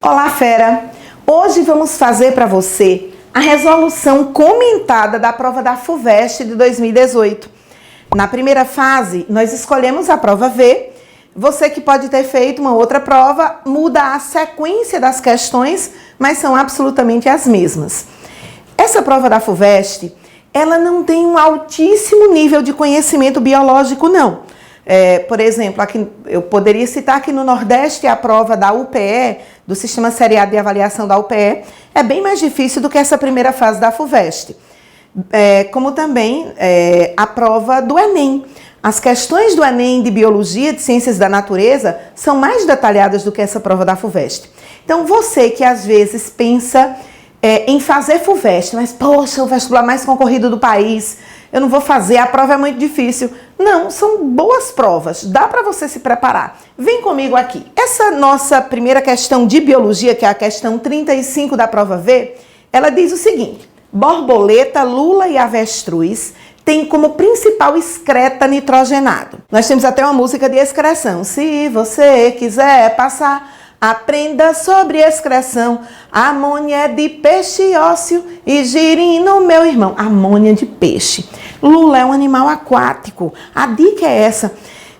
Olá, fera! Hoje vamos fazer para você a resolução comentada da prova da FUVEST de 2018. Na primeira fase, nós escolhemos a prova V. Você que pode ter feito uma outra prova, muda a sequência das questões, mas são absolutamente as mesmas. Essa prova da FUVEST, ela não tem um altíssimo nível de conhecimento biológico, não. Por exemplo, aqui, eu poderia citar que no Nordeste a prova da UPE, do Sistema Seriado de Avaliação da UPE, é bem mais difícil do que essa primeira fase da FUVEST. Como também a prova do Enem. As questões do Enem de Biologia, de Ciências da Natureza, são mais detalhadas do que essa prova da FUVEST. Então, você que às vezes pensa em fazer FUVEST, mas, poxa, o vestibular mais concorrido do país, eu não vou fazer, a prova é muito difícil. Não, são boas provas, dá para você se preparar. Vem comigo aqui. Essa nossa primeira questão de biologia, que é a questão 35 da prova V, ela diz o seguinte: borboleta, lula e avestruz têm como principal excreta nitrogenado. Nós temos até uma música de excreção. Se você quiser passar, aprenda sobre excreção. Amônia é de peixe ósseo e girino, meu irmão. Amônia de peixe. Lula é um animal aquático. A dica é essa,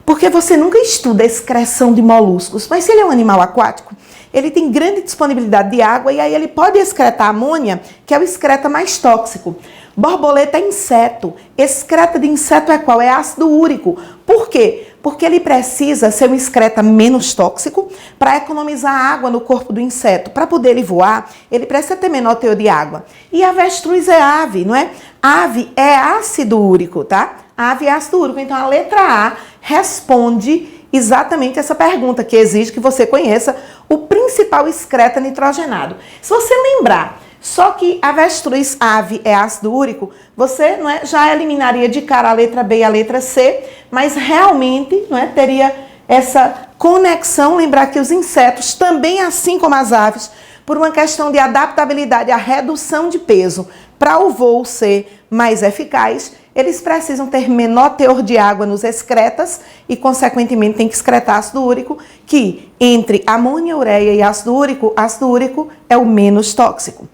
porque você nunca estuda a excreção de moluscos, mas se ele é um animal aquático, ele tem grande disponibilidade de água e aí ele pode excretar amônia, que é o excreta mais tóxico. Borboleta é inseto. Excreta de inseto é qual? É ácido úrico. Por quê? Porque ele precisa ser um excreta menos tóxico para economizar água no corpo do inseto. Para poder ele voar, ele precisa ter menor teor de água. E avestruz é ave, não é? Ave é ácido úrico, tá? Ave é ácido úrico. Então, a letra A responde exatamente essa pergunta, que exige que você conheça o principal excreta nitrogenado. Se você lembrar só que avestruz, ave, é ácido úrico, você já eliminaria de cara a letra B e a letra C, mas realmente teria essa conexão. Lembrar que os insetos, também assim como as aves, por uma questão de adaptabilidade à redução de peso, para o voo ser mais eficaz, eles precisam ter menor teor de água nos excretas e, consequentemente, tem que excretar ácido úrico, que entre amônia, ureia e ácido úrico é o menos tóxico.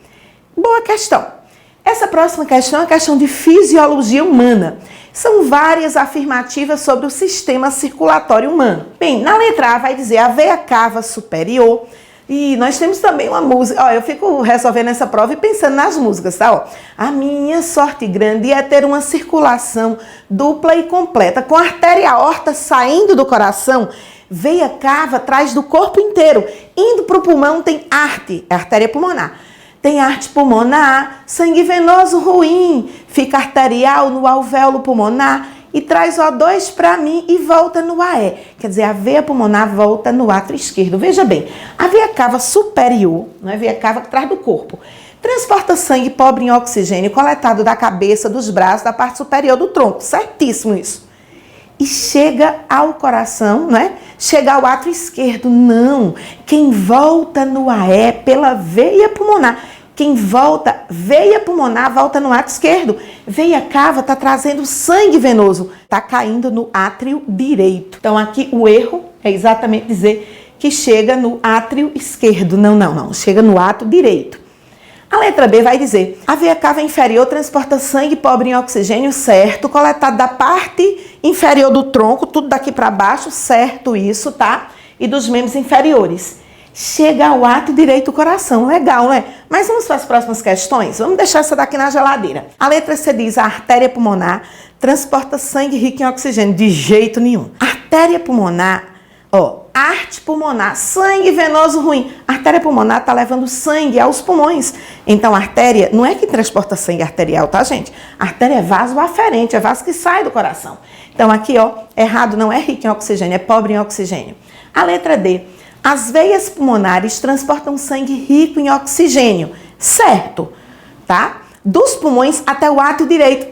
Boa questão. Essa próxima questão é a questão de fisiologia humana. São várias afirmativas sobre o sistema circulatório humano. Bem, na letra A vai dizer a veia cava superior. E nós temos também uma música. Eu fico resolvendo essa prova e pensando nas músicas, tá? A minha sorte grande é ter uma circulação dupla e completa, com a artéria aorta saindo do coração. Veia cava atrás do corpo inteiro. Indo para o pulmão tem arte, é artéria pulmonar. Tem arte pulmonar, sangue venoso ruim, fica arterial no alvéolo pulmonar e traz O2 para mim e volta no AE. Quer dizer, a veia pulmonar volta no átrio esquerdo. Veja bem, a veia cava superior, não é veia cava atrás do corpo, transporta sangue pobre em oxigênio coletado da cabeça, dos braços, da parte superior do tronco. Certíssimo isso. E chega ao coração, não é? Chega ao átrio esquerdo. Não. Quem volta no AE pela veia pulmonar. Quem volta, veia pulmonar, volta no átrio esquerdo. Veia cava está trazendo sangue venoso. Está caindo no átrio direito. Então, aqui o erro é exatamente dizer que chega no átrio esquerdo. Não. Chega no átrio direito. A letra B vai dizer, a veia cava inferior transporta sangue pobre em oxigênio, certo, coletado da parte inferior do tronco, tudo daqui para baixo, certo isso, tá? E dos membros inferiores. Chega ao átrio direito do coração, legal, né? Mas vamos para as próximas questões? Vamos deixar essa daqui na geladeira. A letra C diz, a artéria pulmonar transporta sangue rico em oxigênio, de jeito nenhum. Artéria pulmonar, arte pulmonar, sangue venoso ruim. A artéria pulmonar está levando sangue aos pulmões. Então, a artéria não é que transporta sangue arterial, tá, gente? A artéria é vaso aferente, é vaso que sai do coração. Então, aqui, errado, não é rico em oxigênio, é pobre em oxigênio. A letra D, as veias pulmonares transportam sangue rico em oxigênio, certo, tá? Dos pulmões até o átrio direito.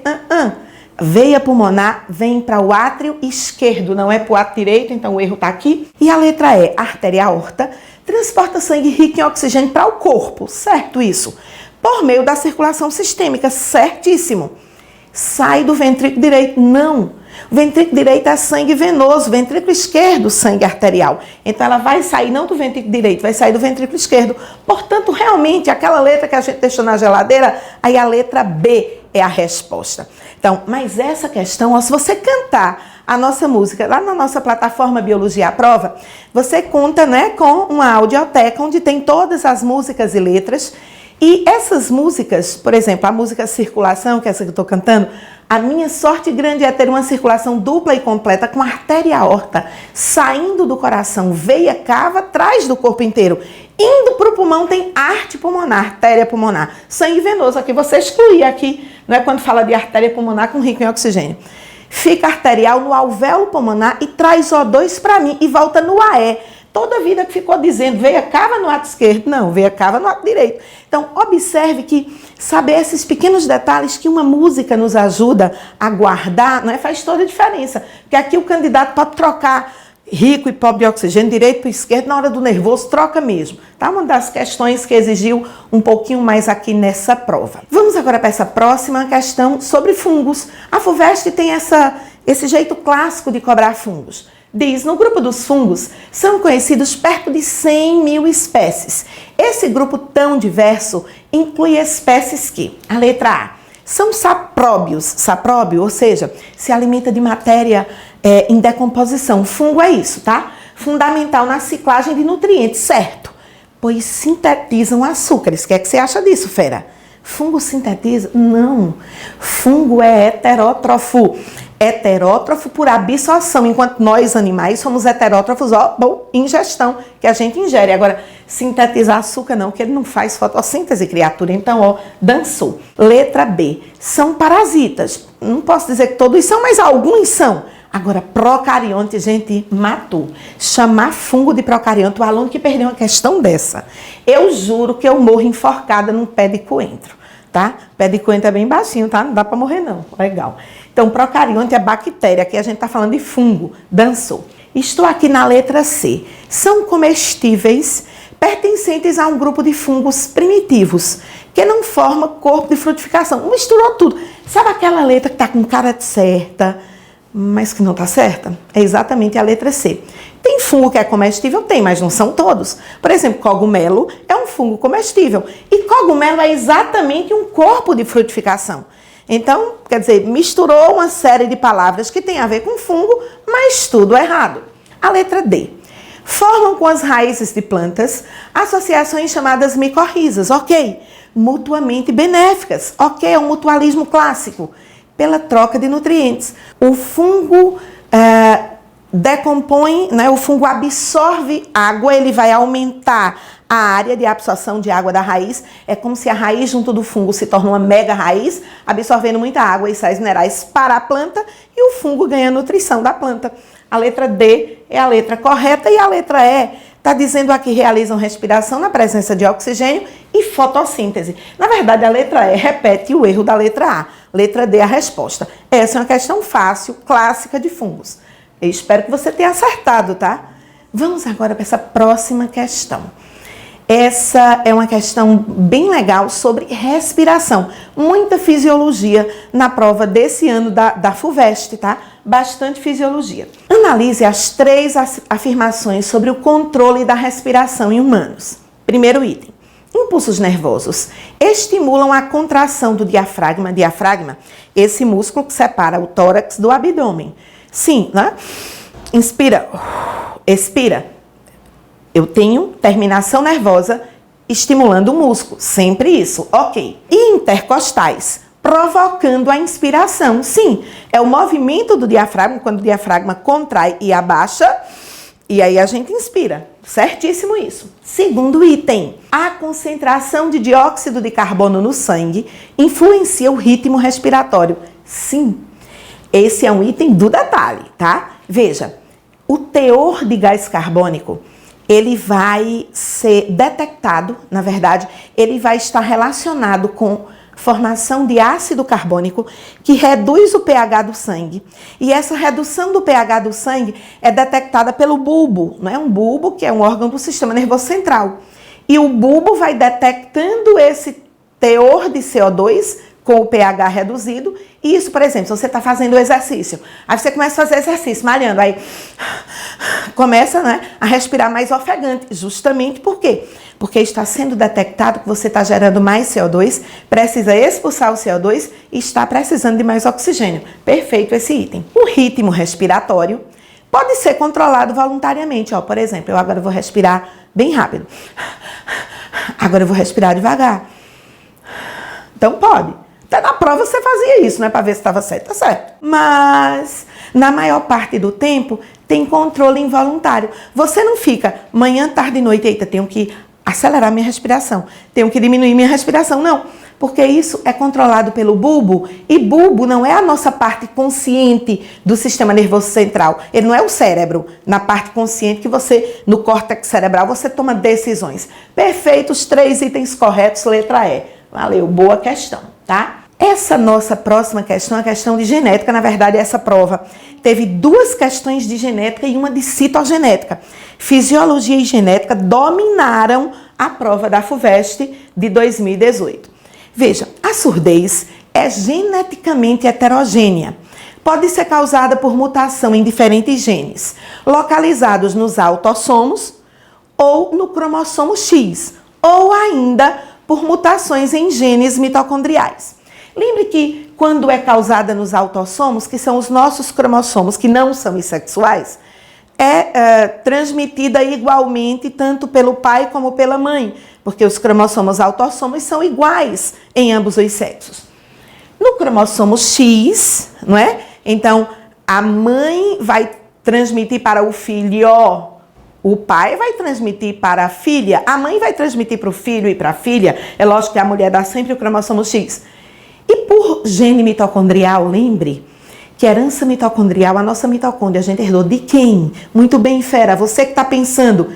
Veia pulmonar vem para o átrio esquerdo, não é para o átrio direito, então o erro está aqui. E a letra E, a artéria aorta, transporta sangue rico em oxigênio para o corpo, certo isso? Por meio da circulação sistêmica, certíssimo. sai do ventrículo direito. Não. O ventrículo direito é sangue venoso, o ventrículo esquerdo, sangue arterial. Então, ela vai sair não do ventrículo direito, vai sair do ventrículo esquerdo. Portanto, realmente, aquela letra que a gente deixou na geladeira, aí a letra B é a resposta. Então, mas essa questão, ó, se você cantar a nossa música lá na nossa plataforma Biologia à Prova, você conta, né, com uma audioteca onde tem todas as músicas e letras. E essas músicas, por exemplo, a música Circulação, que é essa que eu estou cantando, a minha sorte grande é ter uma circulação dupla e completa com artéria aorta saindo do coração, veia cava, atrás do corpo inteiro. Indo para o pulmão tem arte pulmonar, artéria pulmonar. Sangue venoso, aqui você excluir aqui, não é quando fala de artéria pulmonar com rico em oxigênio. Fica arterial no alvéolo pulmonar e traz O2 para mim e volta no AE. Toda a vida que ficou dizendo, veia cava no ato esquerdo. Não, veia cava no ato direito. Então, observe que saber esses pequenos detalhes que uma música nos ajuda a guardar, não é? Faz toda a diferença. Porque aqui o candidato pode trocar rico e pobre de oxigênio, direito para esquerdo, na hora do nervoso, troca mesmo. Tá? Uma das questões que exigiu um pouquinho mais aqui nessa prova. Vamos agora para essa próxima questão sobre fungos. A FUVEST tem esse jeito clássico de cobrar fungos. Diz, no grupo dos fungos, são conhecidos perto de 100 mil espécies. Esse grupo tão diverso inclui espécies que, a letra A, são sapróbios. Sapróbio, ou seja, se alimenta de matéria em decomposição. Fungo é isso, tá? Fundamental na ciclagem de nutrientes, certo? Pois sintetizam açúcares. O que é que você acha disso, fera? Fungo sintetiza? Não. Fungo é heterótrofo. Heterótrofo por absorção, enquanto nós, animais, somos heterótrofos, ó, por ingestão, que a gente ingere. Agora, sintetizar açúcar não, que ele não faz fotossíntese, criatura. Então, ó, dançou. Letra B. São parasitas. Não posso dizer que todos são, mas alguns são. Agora, procarionte, gente, matou. Chamar fungo de procarionte, o aluno que perdeu uma questão dessa, eu juro que eu morro enforcada num pé de coentro, tá? Pé de coentro é bem baixinho, tá? Não dá pra morrer, não. Legal. Então, procarionte é bactéria, aqui a gente tá falando de fungo. Dançou. Estou aqui na letra C. São comestíveis, pertencentes a um grupo de fungos primitivos, que não forma corpo de frutificação. Misturou tudo. Sabe aquela letra que tá com cara de certa, mas que não está certa? É exatamente a letra C. Tem fungo que é comestível? Tem, mas não são todos. Por exemplo, cogumelo é um fungo comestível. E cogumelo é exatamente um corpo de frutificação. Então, quer dizer, misturou uma série de palavras que tem a ver com fungo, mas tudo errado. A letra D. Formam com as raízes de plantas associações chamadas micorrizas, ok? Mutuamente benéficas, ok? É um mutualismo clássico. Pela troca de nutrientes. O fungo decompõe, né? O fungo absorve água, ele vai aumentar a área de absorção de água da raiz. É como se a raiz junto do fungo se torna uma mega raiz, absorvendo muita água e sais minerais para a planta, e o fungo ganha a nutrição da planta. A letra D é a letra correta e a letra E está dizendo aqui realizam respiração na presença de oxigênio e fotossíntese. Na verdade, a letra E repete o erro da letra A. Letra D é a resposta. Essa é uma questão fácil, clássica de fungos. Eu espero que você tenha acertado, tá? Vamos agora para essa próxima questão. Essa é uma questão bem legal sobre respiração. Muita fisiologia na prova desse ano da FUVEST, tá? Bastante fisiologia. Analise as 3 afirmações sobre o controle da respiração em humanos. Primeiro item. Impulsos nervosos estimulam a contração do diafragma. Diafragma, esse músculo que separa o tórax do abdômen. Sim, né? Inspira, expira. Eu tenho terminação nervosa estimulando o músculo. Sempre isso, ok. E intercostais, provocando a inspiração. Sim, é o movimento do diafragma, quando o diafragma contrai e abaixa, e aí a gente inspira. Certíssimo isso. Segundo item, a concentração de dióxido de carbono no sangue influencia o ritmo respiratório. Sim, esse é um item do detalhe, tá? Veja, o teor de gás carbônico, ele vai ser detectado, na verdade, ele vai estar relacionado com formação de ácido carbônico que reduz o pH do sangue. E essa redução do pH do sangue é detectada pelo bulbo, não é? Um bulbo que é um órgão do sistema nervoso central. E o bulbo vai detectando esse teor de CO2 com o pH reduzido. E isso, por exemplo, se você está fazendo o exercício, aí você começa a fazer exercício, malhando, aí começa, né, a respirar mais ofegante. Justamente por quê? Porque está sendo detectado que você está gerando mais CO2, precisa expulsar o CO2 e está precisando de mais oxigênio. Perfeito esse item. O ritmo respiratório pode ser controlado voluntariamente. Ó, por exemplo, eu agora vou respirar bem rápido. Agora eu vou respirar devagar. Então pode. Até na prova você fazia isso, né? Para ver se estava certo. Tá certo. Mas, na maior parte do tempo, tem controle involuntário. Você não fica manhã, tarde e noite, eita, tenho que acelerar minha respiração, tenho que diminuir minha respiração. Não, porque isso é controlado pelo bulbo. E bulbo não é a nossa parte consciente do sistema nervoso central. Ele não é o cérebro. Na parte consciente que você, no córtex cerebral, você toma decisões. Perfeito, os 3 itens corretos, letra E. Valeu, boa questão, tá? Essa nossa próxima questão é a questão de genética. Na verdade, essa prova teve 2 questões de genética e uma de citogenética. Fisiologia e genética dominaram a prova da FUVEST de 2018. Veja, a surdez é geneticamente heterogênea. Pode ser causada por mutação em diferentes genes, localizados nos autossomos ou no cromossomo X, ou ainda por mutações em genes mitocondriais. Lembre que quando é causada nos autossomos, que são os nossos cromossomos, que não são bissexuais, é transmitida igualmente tanto pelo pai como pela mãe, porque os cromossomos autossomos são iguais em ambos os sexos. No cromossomo X, não é? Então, a mãe vai transmitir para o filho, o pai vai transmitir para a filha, a mãe vai transmitir para o filho e para a filha. É lógico que a mulher dá sempre o cromossomo X. E por gene mitocondrial, lembre que herança mitocondrial, a nossa mitocôndria, a gente herdou de quem? Muito bem, fera, você que está pensando,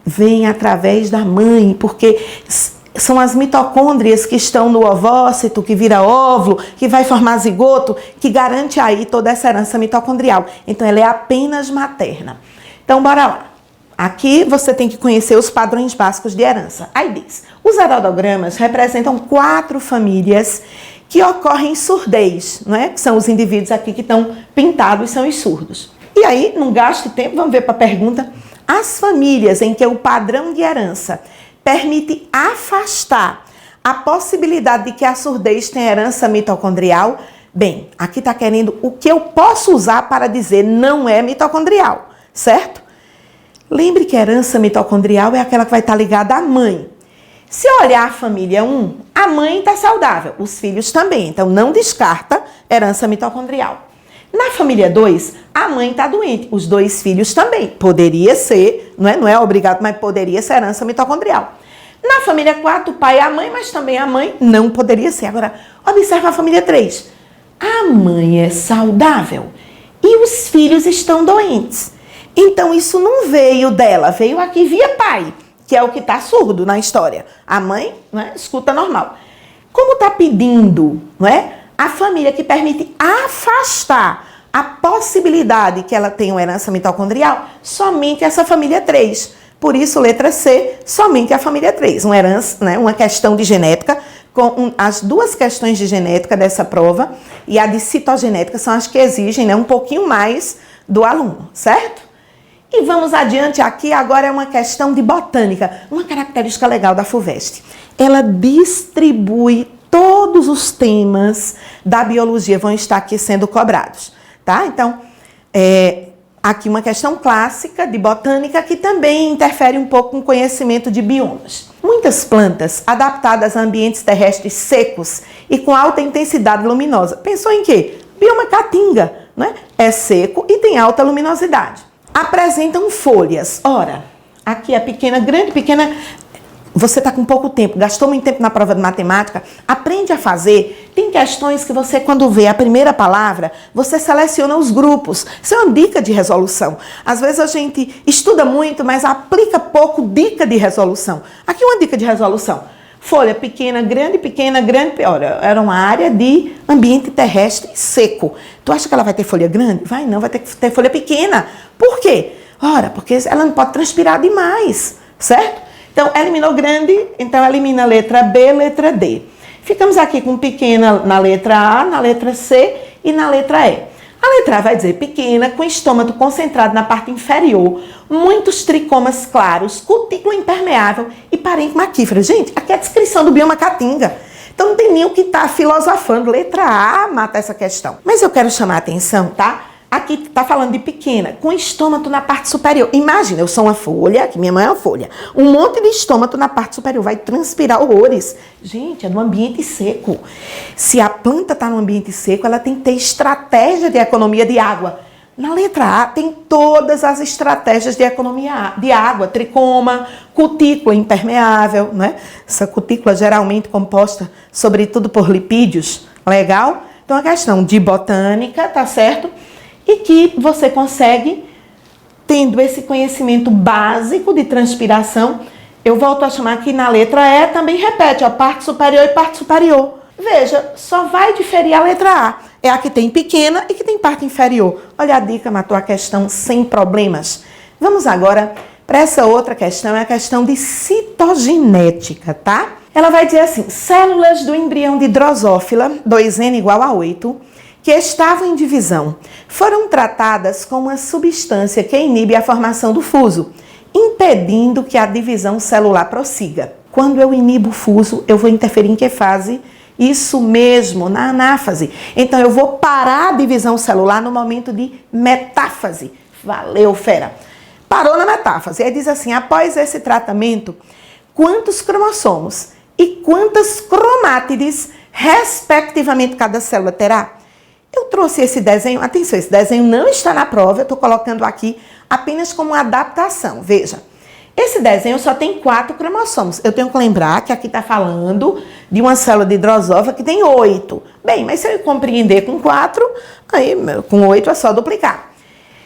vem através da mãe, porque são as mitocôndrias que estão no ovócito, que vira óvulo, que vai formar zigoto, que garante aí toda essa herança mitocondrial. Então, ela é apenas materna. Então, bora lá. Aqui você tem que conhecer os padrões básicos de herança. Aí diz, os heredogramas representam 4 famílias que ocorrem em surdez, não é? Que são os indivíduos aqui que estão pintados, são os surdos. E aí, não gaste tempo, vamos ver para a pergunta. As famílias em que o padrão de herança permite afastar a possibilidade de que a surdez tenha herança mitocondrial, bem, aqui está querendo o que eu posso usar para dizer não é mitocondrial, certo? Lembre que a herança mitocondrial é aquela que vai estar ligada à mãe. Se olhar a família 1, a mãe está saudável, os filhos também, então não descarta herança mitocondrial. Na família 2, a mãe está doente, os 2 filhos também. Poderia ser, não é obrigado, mas poderia ser herança mitocondrial. Na família 4, o pai e a mãe, mas também a mãe não poderia ser. Agora, observa a família 3. A mãe é saudável e os filhos estão doentes. Então, isso não veio dela, veio aqui via pai, que é o que está surdo na história. A mãe, não é, escuta normal. Como está pedindo, não é, a família que permite afastar a possibilidade que ela tenha uma herança mitocondrial, somente essa família 3. Por isso, letra C, somente a família 3. Uma herança, né, uma questão de genética, com as 2 questões de genética dessa prova e a de citogenética são as que exigem, né, um pouquinho mais do aluno, certo? E vamos adiante aqui, agora é uma questão de botânica, uma característica legal da FUVEST. Ela distribui todos os temas da biologia, vão estar aqui sendo cobrados, tá? Então, aqui uma questão clássica de botânica que também interfere um pouco com o conhecimento de biomas. Muitas plantas adaptadas a ambientes terrestres secos e com alta intensidade luminosa. Pensou em quê? Bioma caatinga, né? É seco e tem alta luminosidade. Apresentam folhas. Ora, aqui é pequena, grande, pequena. Você está com pouco tempo, gastou muito tempo na prova de matemática, aprende a fazer. Tem questões que você, quando vê a primeira palavra, você seleciona os grupos. Isso é uma dica de resolução. Às vezes a gente estuda muito, mas aplica pouco dica de resolução. Aqui uma dica de resolução. Folha pequena, grande, olha, era uma área de ambiente terrestre seco. Tu acha que ela vai ter folha grande? Vai não, vai ter que ter folha pequena. Por quê? Ora, porque ela não pode transpirar demais, certo? Então, eliminou grande, então elimina a letra B, letra D. Ficamos aqui com pequena na letra A, na letra C e na letra E. A letra A vai dizer pequena, com estômago concentrado na parte inferior, muitos tricomas claros, cutícula impermeável e parênquima aquífera. Gente, aqui é a descrição do bioma caatinga. Então não tem nem o que estar filosofando. Letra A mata essa questão. Mas eu quero chamar a atenção, tá? Aqui tá falando de pequena, com estômago na parte superior. Imagina, eu sou uma folha, que minha mãe é uma folha. Um monte de estômago na parte superior, vai transpirar horrores. Gente, é no ambiente seco. Se a planta está no ambiente seco, ela tem que ter estratégia de economia de água. Na letra A tem todas as estratégias de economia de água. Tricoma, cutícula impermeável, né? Essa cutícula geralmente composta, sobretudo por lipídios. Legal? Então, a questão de botânica, tá certo? E que você consegue, tendo esse conhecimento básico de transpiração, eu volto a chamar que na letra E também repete, ó, parte superior e parte superior. Veja, só vai diferir a letra A. É a que tem pequena e que tem parte inferior. Olha a dica, matou a questão sem problemas. Vamos agora para essa outra questão, é a questão de citogenética, tá? Ela vai dizer assim, células do embrião de Drosófila, 2N igual a 8, que estavam em divisão, foram tratadas com uma substância que inibe a formação do fuso, impedindo que a divisão celular prossiga. Quando eu inibo o fuso, eu vou interferir em que fase? Isso mesmo, na anáfase. Então, eu vou parar a divisão celular no momento de metáfase. Valeu, fera! Parou na metáfase. Aí diz assim, após esse tratamento, quantos cromossomos e quantas cromátides, respectivamente, cada célula terá? Eu trouxe esse desenho, atenção, esse desenho não está na prova, eu estou colocando aqui apenas como uma adaptação. Veja, esse desenho só tem 4 cromossomos. Eu tenho que lembrar que aqui está falando de uma célula de Drosófila que tem 8. Bem, mas se eu compreender com 4, aí com 8 é só duplicar.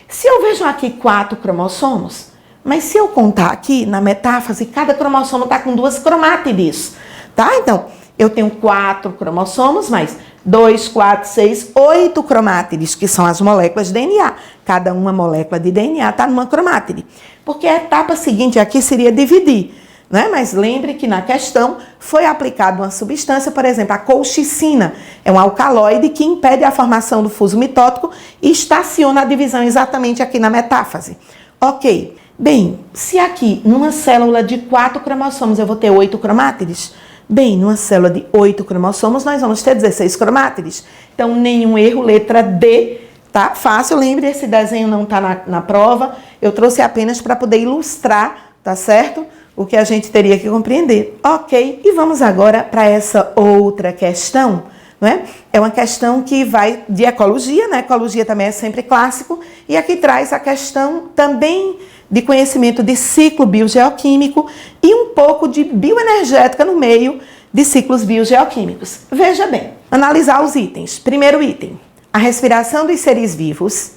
Se eu vejo aqui 4 cromossomos, mas se eu contar aqui na metáfase, cada cromossomo está com 2 cromátides, tá? Então, eu tenho 4 cromossomos, mas 2, 4, 6, 8 cromátides, que são as moléculas de DNA. Cada uma molécula de DNA está numa cromátide. Porque a etapa seguinte aqui seria dividir, né? Mas lembre que na questão foi aplicada uma substância, por exemplo, a colchicina. É um alcaloide que impede a formação do fuso mitótico e estaciona a divisão exatamente aqui na metáfase. Ok. Bem, se aqui numa célula de 4 cromossomos eu vou ter 8 cromátides, bem, numa célula de 8 cromossomos, nós vamos ter 16 cromátides. Então, nenhum erro, letra D, tá? Fácil, lembre, esse desenho não tá na prova. Eu trouxe apenas para poder ilustrar, tá certo? O que a gente teria que compreender. Ok, e vamos agora para essa outra questão, né? É uma questão que vai de ecologia, né? Ecologia também é sempre clássico. E aqui traz a questão também de conhecimento de ciclo biogeoquímico e um pouco de bioenergética no meio de ciclos biogeoquímicos. Veja bem, analisar os itens. Primeiro item, a respiração dos seres vivos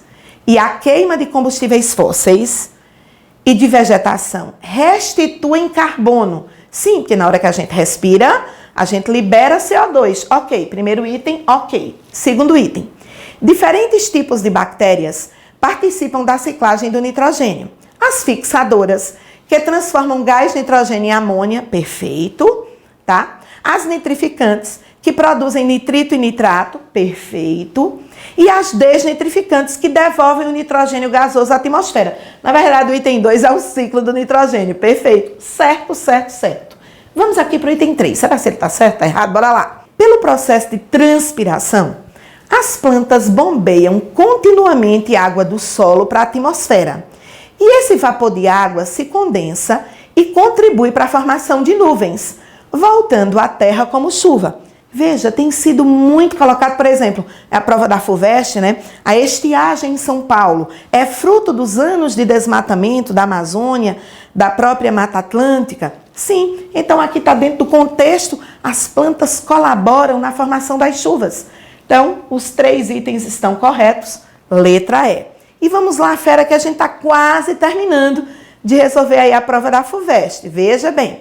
e a queima de combustíveis fósseis e de vegetação restituem carbono. Sim, porque na hora que a gente respira, a gente libera CO2. Ok, primeiro item, ok. Segundo item, diferentes tipos de bactérias participam da ciclagem do nitrogênio. As fixadoras, que transformam gás nitrogênio em amônia, perfeito, tá? As nitrificantes, que produzem nitrito e nitrato, perfeito. E as desnitrificantes, que devolvem o nitrogênio gasoso à atmosfera. Na verdade, o item 2 é o ciclo do nitrogênio, perfeito. Certo, certo, certo. Vamos aqui para o item 3. Será que ele está certo, está errado? Bora lá. Pelo processo de transpiração, as plantas bombeiam continuamente água do solo para a atmosfera. E esse vapor de água se condensa e contribui para a formação de nuvens, voltando à terra como chuva. Veja, tem sido muito colocado, por exemplo, a prova da FUVEST, né? A estiagem em São Paulo é fruto dos anos de desmatamento da Amazônia, da própria Mata Atlântica? Sim, então aqui está dentro do contexto, as plantas colaboram na formação das chuvas. Então, os 3 itens estão corretos, letra E. E vamos lá, fera, que a gente está quase terminando de resolver aí a prova da FUVEST. Veja bem,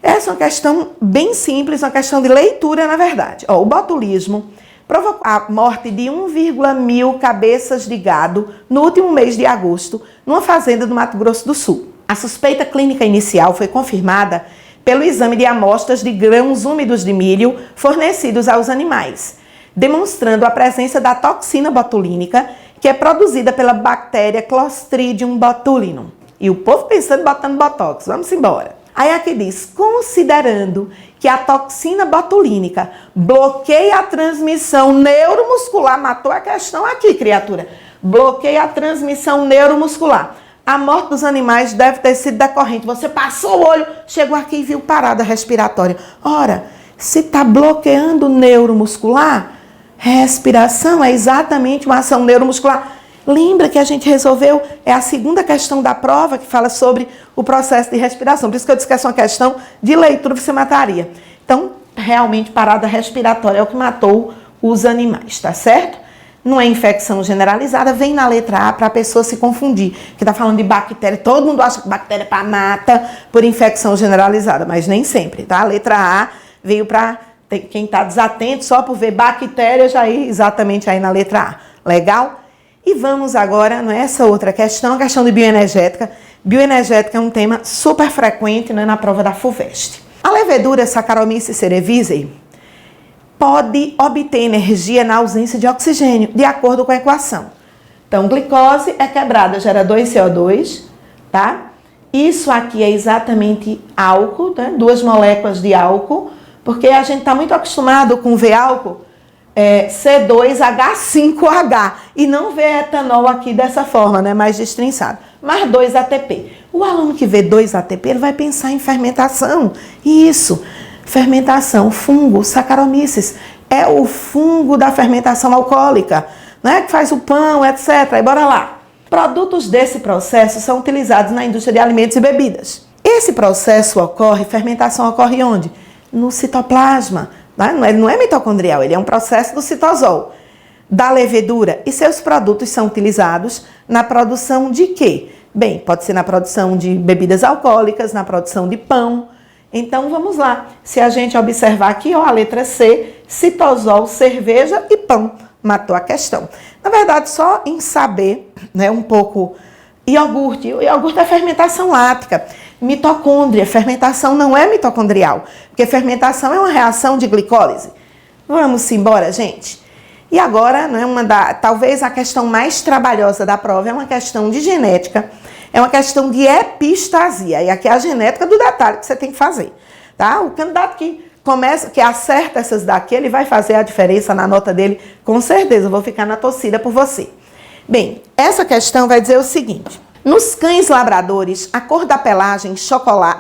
essa é uma questão bem simples, uma questão de leitura, na verdade. Ó, o botulismo provocou a morte de 1,1000 cabeças de gado no último mês de agosto, numa fazenda do Mato Grosso do Sul. A suspeita clínica inicial foi confirmada pelo exame de amostras de grãos úmidos de milho fornecidos aos animais, demonstrando a presença da toxina botulínica, que é produzida pela bactéria Clostridium botulinum. E o povo pensando botando botox, vamos embora. Aí aqui diz, considerando que a toxina botulínica bloqueia a transmissão neuromuscular, matou a questão aqui, criatura, bloqueia a transmissão neuromuscular. A morte dos animais deve ter sido decorrente. Você passou o olho, chegou aqui e viu parada respiratória. Ora, se está bloqueando o neuromuscular, respiração é exatamente uma ação neuromuscular. Lembra que a gente resolveu, é a segunda questão da prova que fala sobre o processo de respiração. Por isso que eu disse que essa é uma questão de leitura, você mataria. Então, realmente, parada respiratória é o que matou os animais, tá certo? Não é infecção generalizada, vem na letra A para a pessoa se confundir. Que está falando de bactéria, todo mundo acha que bactéria mata por infecção generalizada, mas nem sempre, tá? A letra A veio para quem está desatento, só por ver bactéria, já ir exatamente aí na letra A. Legal? E vamos agora, não é essa outra questão, a questão de bioenergética. Bioenergética é um tema super frequente, né, na prova da FUVEST. A levedura Saccharomyces cerevisiae pode obter energia na ausência de oxigênio, de acordo com a equação. Então, glicose é quebrada, gera 2CO2, tá? Isso aqui é exatamente álcool, né? 2 moléculas de álcool, porque a gente está muito acostumado com ver álcool, C2H5H, e não vê etanol aqui dessa forma, né, mais destrinçado, mas 2 ATP. O aluno que vê 2 ATP, ele vai pensar em fermentação. Isso, fermentação, fungo, Saccharomyces, é o fungo da fermentação alcoólica, né, que faz o pão, etc. Aí bora lá. Produtos desse processo são utilizados na indústria de alimentos e bebidas. Esse processo ocorre, fermentação ocorre onde? No citoplasma. Não é mitocondrial, ele é um processo do citosol, da levedura. E seus produtos são utilizados na produção de quê? Bem, pode ser na produção de bebidas alcoólicas, na produção de pão. Então, vamos lá. Se a gente observar aqui, ó, a letra C, citosol, cerveja e pão. Matou a questão. Na verdade, só em saber, né, um pouco, iogurte. O iogurte é fermentação lática. Mitocôndria, fermentação não é mitocondrial, porque fermentação é uma reação de glicólise. Vamos embora, gente? E agora, né, talvez a questão mais trabalhosa da prova é uma questão de genética, é uma questão de epistasia. E aqui é a genética do detalhe que você tem que fazer, tá? O candidato que acerta essas daqui, ele vai fazer a diferença na nota dele, com certeza. Eu vou ficar na torcida por você. Bem, essa questão vai dizer o seguinte. Nos cães labradores, a cor da pelagem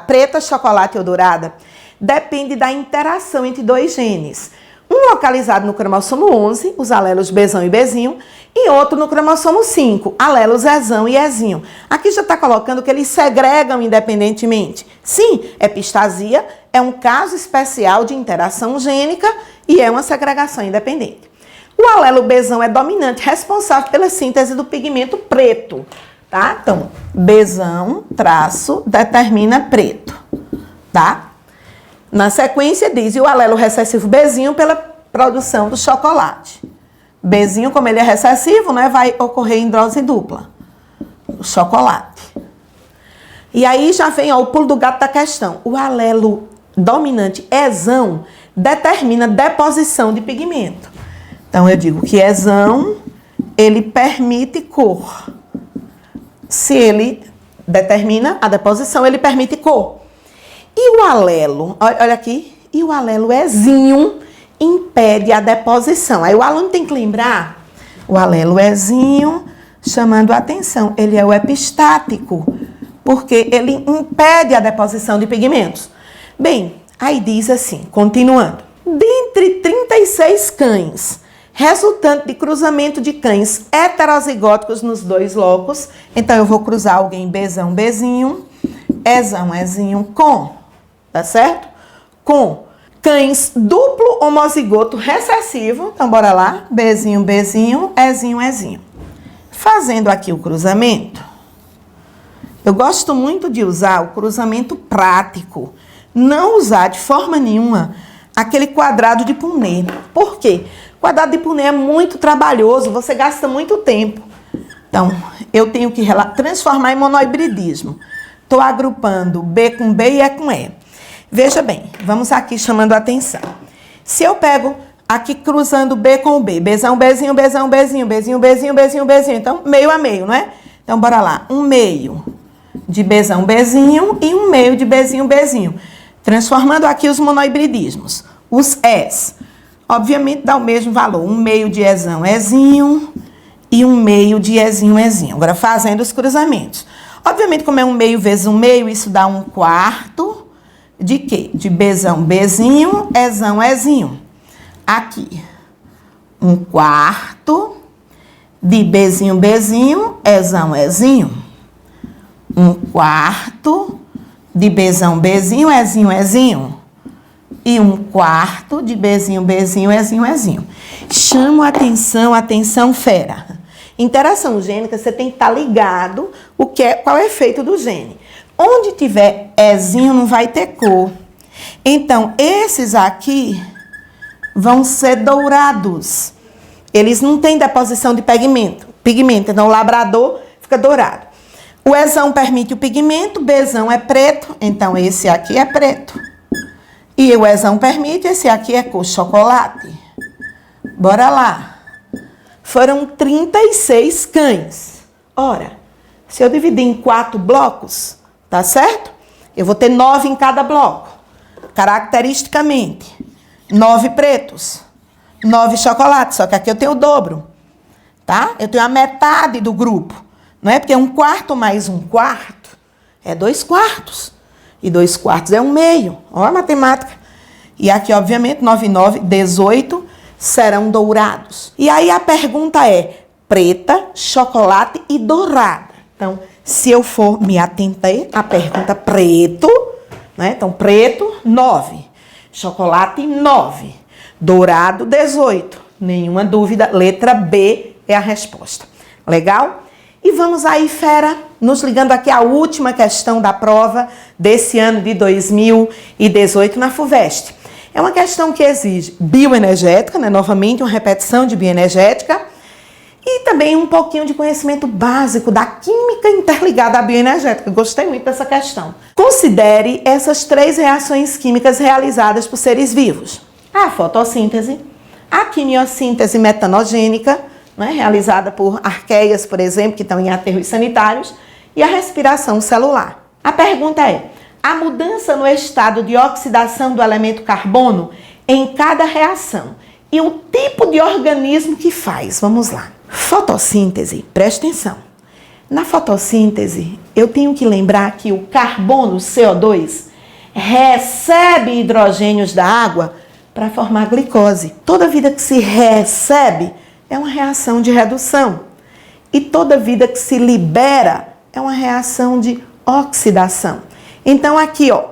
preta, chocolate ou dourada depende da interação entre 2 genes. Um localizado no cromossomo 11, os alelos Bzão e Bzinho, e outro no cromossomo 5, alelos Ezão e Ezinho. Aqui já está colocando que eles segregam independentemente. Sim, epistasia é um caso especial de interação gênica e é uma segregação independente. O alelo Bzão é dominante, responsável pela síntese do pigmento preto. Tá? Então, Bzão, traço, determina preto, tá? Na sequência diz, e o alelo recessivo Bzinho pela produção do chocolate. Bzinho, como ele é recessivo, né, vai ocorrer em dose dupla, o chocolate. E aí já vem, ó, o pulo do gato da questão. O alelo dominante Ezão determina deposição de pigmento. Então, eu digo que Ezão, ele permite cor. Se ele determina a deposição, ele permite cor. E o alelo, olha aqui, e o alelo Ezinho impede a deposição. Aí o aluno tem que lembrar, o alelo Ezinho, chamando a atenção, ele é o epistático, porque ele impede a deposição de pigmentos. Bem, aí diz assim, continuando, dentre 36 cães, resultante de cruzamento de cães heterozigóticos nos 2 locos. Então, eu vou cruzar alguém Bzão, Bzinho, Ezão, Ezinho com, tá certo? Com cães duplo homozigoto recessivo. Então, bora lá. Bzinho, Bzinho, Ezinho, Ezinho. Fazendo aqui o cruzamento, eu gosto muito de usar o cruzamento prático. Não usar de forma nenhuma aquele quadrado de Punnett. Por quê? O quadrado de Punnett é muito trabalhoso, você gasta muito tempo. Então, eu tenho que transformar em monohibridismo. Estou agrupando B com B e E com E. Veja bem, vamos aqui chamando a atenção. Se eu pego aqui cruzando B com B, Bzão, Bzinho, Bzão, Bzinho, Bzinho, Bzinho, Bzinho, Bzinho. Então, meio a meio, não é? Então, bora lá. 1/2 de Bzão, Bzinho e 1/2 de Bzinho, Bzinho. Transformando aqui os monohibridismos. Os Es, obviamente, dá o mesmo valor. 1/2 de Ezão, Ezinho e 1/2 de Ezinho, Ezinho. Agora, fazendo os cruzamentos. Obviamente, como é 1/2 vezes 1/2, isso dá 1/4 de quê? De Bzão, Bzinho, Ezão, Ezinho. Aqui, 1/4 de Bzinho, Bzinho, Ezão, Ezinho. 1/4 de Bzão, Bzinho, Ezinho, Ezinho. E 1/4 de Bzinho, Bzinho, Ezinho, Ezinho. Chamo a atenção, fera. Interação gênica, você tem que estar ligado qual é o efeito do gene. Onde tiver Ezinho, não vai ter cor. Então, esses aqui vão ser dourados. Eles não têm deposição de pigmento. Então, o labrador fica dourado. O Ezão permite o pigmento, Bzão é preto, então esse aqui é preto. E o Ezão permite, esse aqui é cor chocolate. Bora lá. Foram 36 cães. Ora, se eu dividir em 4 blocos, tá certo? Eu vou ter 9 em cada bloco. Caracteristicamente, 9 pretos, 9 chocolates, só que aqui eu tenho o dobro, tá? Eu tenho a metade do grupo, não é? Porque 1/4 mais 1/4 é 2/4. E 2/4 é 1/2. Olha a matemática. E aqui, obviamente, 9 e 9, 18 serão dourados. E aí a pergunta é preta, chocolate e dourada. Então, se eu for me atentar à pergunta preto, né? Então, preto, 9. Chocolate, 9. Dourado, 18. Nenhuma dúvida, letra B é a resposta. Legal? E vamos aí, fera, nos ligando aqui à última questão da prova desse ano de 2018 na FUVEST. É uma questão que exige bioenergética, né? Novamente, uma repetição de bioenergética. E também um pouquinho de conhecimento básico da química interligada à bioenergética. Gostei muito dessa questão. Considere essas 3 reações químicas realizadas por seres vivos. A fotossíntese, a quimiossíntese metanogênica, né, realizada por arqueias, por exemplo, que estão em aterros sanitários, e a respiração celular. A pergunta é, a mudança no estado de oxidação do elemento carbono em cada reação e o tipo de organismo que faz. Vamos lá. Fotossíntese, presta atenção. Na fotossíntese, eu tenho que lembrar que o carbono, CO2, recebe hidrogênios da água para formar glicose. Toda vida que se recebe é uma reação de redução. E toda vida que se libera é uma reação de oxidação. Então, aqui, ó,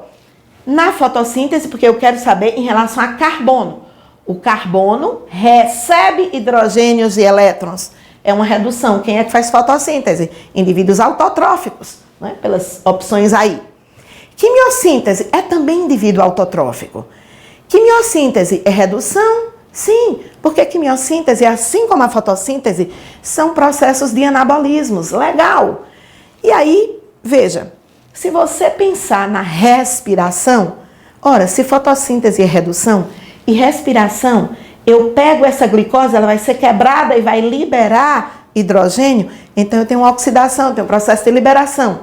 na fotossíntese, porque eu quero saber em relação a carbono. O carbono recebe hidrogênios e elétrons. É uma redução. Quem é que faz fotossíntese? Indivíduos autotróficos, né? Pelas opções aí. Quimiossíntese é também indivíduo autotrófico. Quimiossíntese é redução? Sim, porque quimiossíntese, assim como a fotossíntese, são processos de anabolismos. Legal! E aí, veja, se você pensar na respiração, ora, se fotossíntese é redução e respiração, eu pego essa glicose, ela vai ser quebrada e vai liberar hidrogênio, então eu tenho uma oxidação, eu tenho um processo de liberação.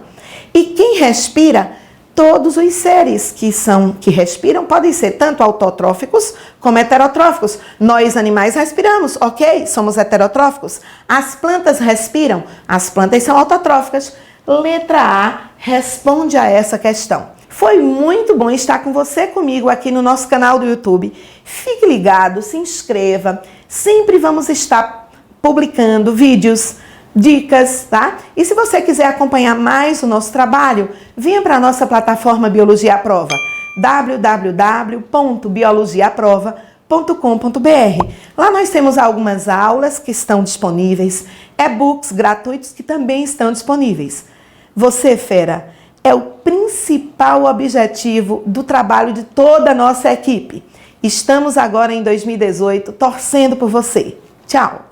E quem respira? Todos os seres que respiram podem ser tanto autotróficos como heterotróficos. Nós, animais, respiramos, ok? Somos heterotróficos. As plantas respiram, as plantas são autotróficas. Letra A responde a essa questão. Foi muito bom estar com você, comigo aqui no nosso canal do YouTube. Fique ligado, se inscreva. Sempre vamos estar publicando vídeos, dicas, tá? E se você quiser acompanhar mais o nosso trabalho, venha para a nossa plataforma Biologia à Prova, www.biologiaaprova.com.br. Lá nós temos algumas aulas que estão disponíveis, e-books gratuitos que também estão disponíveis. Você, fera, é o principal objetivo do trabalho de toda a nossa equipe. Estamos agora em 2018 torcendo por você. Tchau!